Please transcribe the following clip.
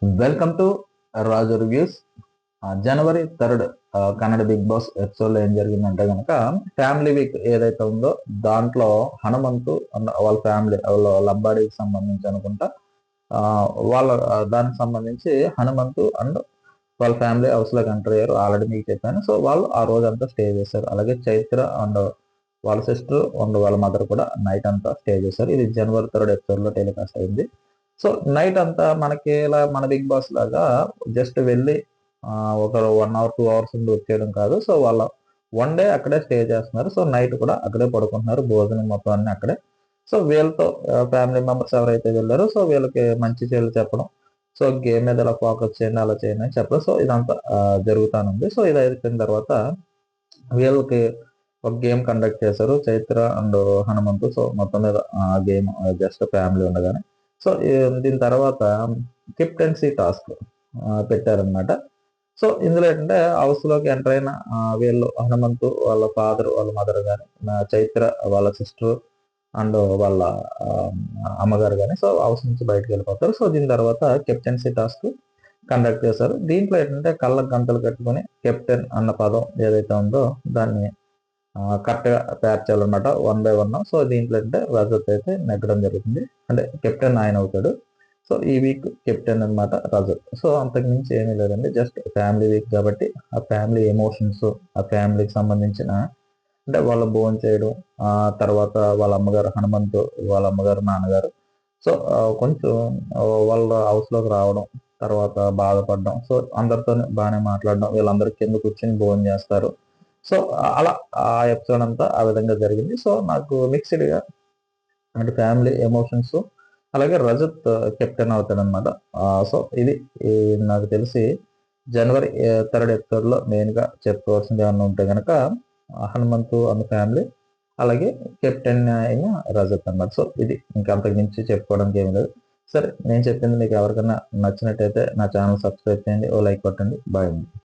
Welcome to Raju reviews. జనవరి 3 Kannada Bigg Boss ఎపిసోడ్లో ఏం జరిగిందంటే కనుక ఫ్యామిలీ వీక్ ఏదైతే ఉందో దాంట్లో హనుమంతు వాళ్ళ ఫ్యామిలీ వాళ్ళ అబ్బాడికి సంబంధించి అనుకుంటా వాళ్ళ దానికి సంబంధించి హనుమంతు అండ్ వాళ్ళ ఫ్యామిలీ హౌస్లోకి ఎంటర్ అయ్యారు. ఆల్రెడీ మీకు చెప్పాను. సో వాళ్ళు ఆ రోజంతా స్టే చేశారు. అలాగే చైత్ర అండ్ వాళ్ళ సిస్టర్ అండ్ వాళ్ళ మదర్ కూడా నైట్ అంతా స్టే చేశారు. ఇది జనవరి 3 ఎపిసోడ్లో టెలికాస్ట్ అయింది. సో నైట్ అంతా మనకి ఇలా మన బిగ్ బాస్ లాగా జస్ట్ వెళ్ళి ఒక 1 అవర్ 2 అవర్స్ ఉండి వచ్చేయడం కాదు. సో వాళ్ళ 1 డే అక్కడే స్టే చేస్తున్నారు. సో నైట్ కూడా అక్కడే పడుకుంటున్నారు. భోజనం మొత్తం అన్ని అక్కడే. సో వీళ్ళతో ఫ్యామిలీ మెంబర్స్ ఎవరైతే వెళ్ళారో సో వీళ్ళకి మంచి చెడులు చెప్పడం, సో గేమ్ మీద ఇలా ఫోకస్ చేయండి, అలా చేయండి అని చెప్పడం. సో ఇదంతా జరుగుతానుంది. సో ఇది అయిపోయిన తర్వాత వీళ్ళకి ఒక గేమ్ కండక్ట్ చేశారు చైత్ర అండ్ హనుమంతు. సో మొత్తం మీద గేమ్ జస్ట్ ఫ్యామిలీ ఉండగానే. సో దీని తర్వాత కెప్టెన్సీ టాస్క్ పెట్టారనమాట. సో ఇందులో ఏంటంటే హౌస్లోకి ఎంటర్ అయిన వీళ్ళు హనుమంతు వాళ్ళ ఫాదర్ వాళ్ళ మదర్ కానీ, చైత్ర వాళ్ళ సిస్టర్ అండ్ వాళ్ళ అమ్మగారు కానీ సో హౌస్ నుంచి బయటకు వెళ్ళిపోతారు. సో దీని తర్వాత కెప్టెన్సీ టాస్క్ కండక్ట్ చేశారు. దీంట్లో ఏంటంటే కళ్ళకు గంతలు కట్టుకొని కెప్టెన్ అన్న పదం ఏదైతే ఉందో దాన్ని కరెక్ట్గా తయారు చేయాలన్నమాట 1 by 1. సో దీంట్లో అంటే రజత్ అయితే నెగ్గడం జరుగుతుంది. అంటే కెప్టెన్ ఆయన అవుతాడు. సో ఈ వీక్ కెప్టెన్ అనమాట రజత్. సో అంతకుమించి ఏమీ లేదండి. జస్ట్ ఫ్యామిలీ వీక్ కాబట్టి ఆ ఫ్యామిలీ ఎమోషన్స్, ఆ ఫ్యామిలీకి సంబంధించిన అంటే వాళ్ళ భోజనం చేయడం, తర్వాత వాళ్ళ అమ్మగారు హనుమంతు వాళ్ళ అమ్మగారు నాన్నగారు సో కొంచెం వాళ్ళ హౌస్లోకి రావడం, తర్వాత బాధపడడం, సో అందరితో బాగానే మాట్లాడడం, వీళ్ళందరూ కింద కూర్చొని భోజనం చేస్తారు. సో అలా ఆ ఎపిసోడ్ అంతా ఆ విధంగా జరిగింది. సో నాకు మిక్స్డ్గా అంటే ఫ్యామిలీ ఎమోషన్స్, అలాగే రజత్ కెప్టెన్ అవుతాడనమాట. సో ఇది నాకు తెలిసి జనవరి 3 ఎపిసోడ్లో మెయిన్గా చెప్పుకోవాల్సింది ఏమన్నా ఉంటే కనుక హనుమంతు అన్న ఫ్యామిలీ, అలాగే కెప్టెన్ అయిన రజత్ అన్నమాట. సో ఇది ఇంకా అంతకు మించి చెప్పుకోవడానికి ఏమి లేదు. సరే, నేను చెప్పింది మీకు ఎవరికైనా నచ్చినట్టయితే నా ఛానల్ సబ్స్క్రైబ్ చేయండి, ఓ లైక్ కొట్టండి. బాయ్.